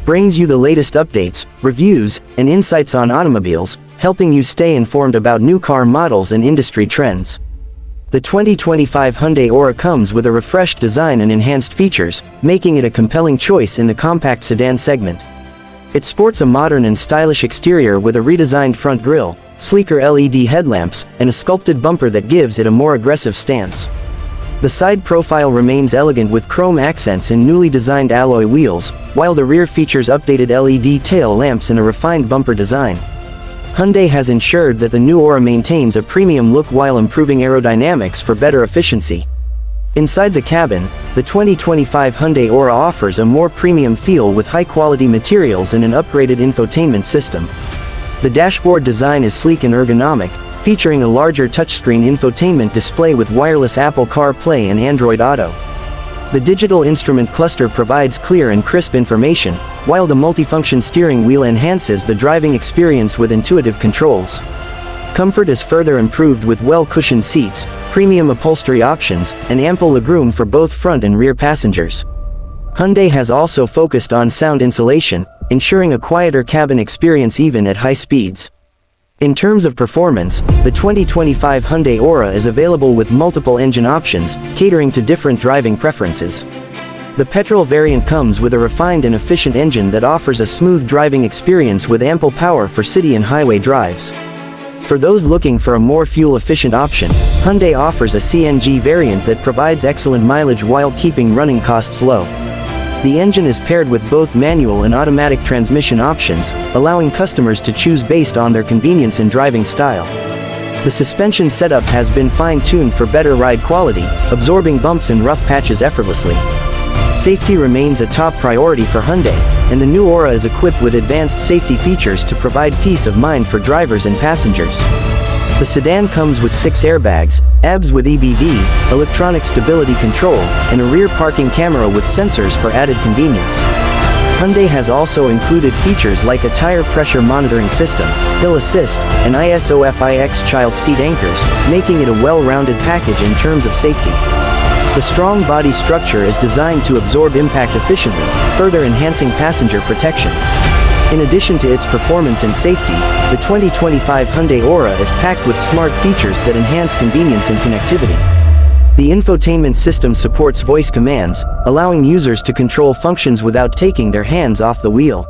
brings you the latest updates, reviews, and insights on automobiles, helping you stay informed about new car models and industry trends. The 2025 Hyundai Aura comes with a refreshed design and enhanced features, making it a compelling choice in the compact sedan segment. It sports a modern and stylish exterior with a redesigned front grille, sleeker LED headlamps, and a sculpted bumper that gives it a more aggressive stance. The side profile remains elegant with chrome accents and newly designed alloy wheels, while the rear features updated LED tail lamps and a refined bumper design. Hyundai has ensured that the new Aura maintains a premium look while improving aerodynamics for better efficiency. Inside the cabin, the 2025 Hyundai Aura offers a more premium feel with high-quality materials and an upgraded infotainment system. The dashboard design is sleek and ergonomic, featuring a larger touchscreen infotainment display with wireless Apple CarPlay and Android Auto. The digital instrument cluster provides clear and crisp information, while the multifunction steering wheel enhances the driving experience with intuitive controls. Comfort is further improved with well-cushioned seats, premium upholstery options, and ample legroom for both front and rear passengers. Hyundai has also focused on sound insulation, ensuring a quieter cabin experience even at high speeds. In terms of performance, the 2025 Hyundai Aura is available with multiple engine options, catering to different driving preferences. The petrol variant comes with a refined and efficient engine that offers a smooth driving experience with ample power for city and highway drives. For those looking for a more fuel-efficient option, Hyundai offers a CNG variant that provides excellent mileage while keeping running costs low. The engine is paired with both manual and automatic transmission options, allowing customers to choose based on their convenience and driving style. The suspension setup has been fine-tuned for better ride quality, absorbing bumps and rough patches effortlessly. Safety remains a top priority for Hyundai, and the new Aura is equipped with advanced safety features to provide peace of mind for drivers and passengers. The sedan comes with 6 airbags, ABS with EBD, electronic stability control, and a rear parking camera with sensors for added convenience. Hyundai has also included features like a tire pressure monitoring system, hill assist, and ISOFIX child seat anchors, making it a well-rounded package in terms of safety. The strong body structure is designed to absorb impact efficiently, further enhancing passenger protection. In addition to its performance and safety, the 2025 Hyundai Aura is packed with smart features that enhance convenience and connectivity. The infotainment system supports voice commands, allowing users to control functions without taking their hands off the wheel.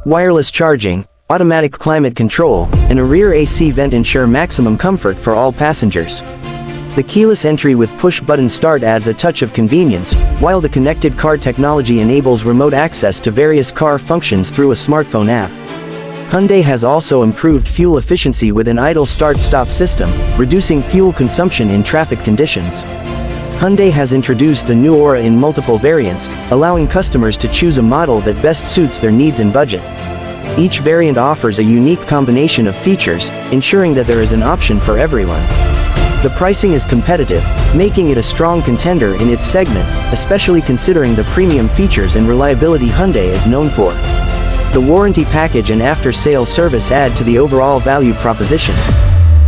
Wireless charging, automatic climate control, and a rear AC vent ensure maximum comfort for all passengers. The keyless entry with push-button start adds a touch of convenience, while the connected car technology enables remote access to various car functions through a smartphone app. Hyundai has also improved fuel efficiency with an idle start-stop system, reducing fuel consumption in traffic conditions. Hyundai has introduced the new Aura in multiple variants, allowing customers to choose a model that best suits their needs and budget. Each variant offers a unique combination of features, ensuring that there is an option for everyone. The pricing is competitive, making it a strong contender in its segment, especially considering the premium features and reliability Hyundai is known for. The warranty package and after-sales service add to the overall value proposition,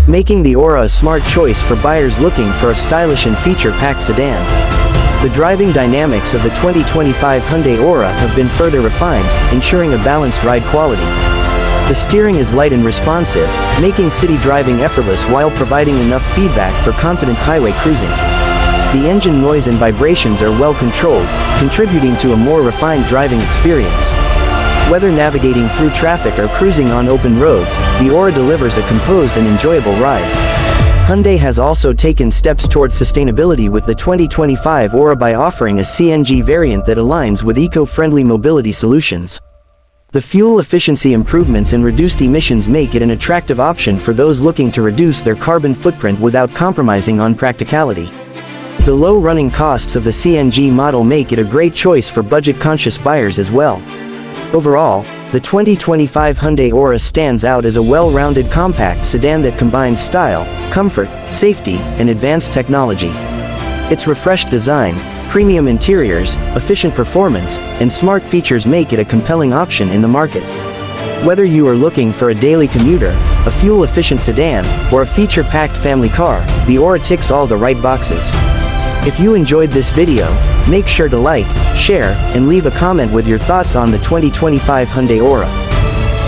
making the Aura a smart choice for buyers looking for a stylish and feature-packed sedan. The driving dynamics of the 2025 Hyundai Aura have been further refined, ensuring a balanced ride quality. The steering is light and responsive, making city driving effortless while providing enough feedback for confident highway cruising. The engine noise and vibrations are well controlled, contributing to a more refined driving experience. Whether navigating through traffic or cruising on open roads, the Aura delivers a composed and enjoyable ride. Hyundai has also taken steps towards sustainability with the 2025 Aura by offering a CNG variant that aligns with eco-friendly mobility solutions. The fuel efficiency improvements and reduced emissions make it an attractive option for those looking to reduce their carbon footprint without compromising on practicality. The low running costs of the CNG model make it a great choice for budget-conscious buyers as well. Overall, the 2025 Hyundai Aura stands out as a well-rounded compact sedan that combines style, comfort, safety, and advanced technology. Its refreshed design, premium interiors, efficient performance, and smart features make it a compelling option in the market. Whether you are looking for a daily commuter, a fuel-efficient sedan, or a feature-packed family car, the Aura ticks all the right boxes. If you enjoyed this video, make sure to like, share, and leave a comment with your thoughts on the 2025 Hyundai Aura.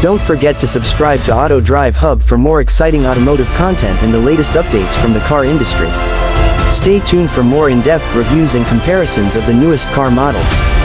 Don't forget to subscribe to Auto Drive Hub for more exciting automotive content and the latest updates from the car industry. Stay tuned for more in-depth reviews and comparisons of the newest car models.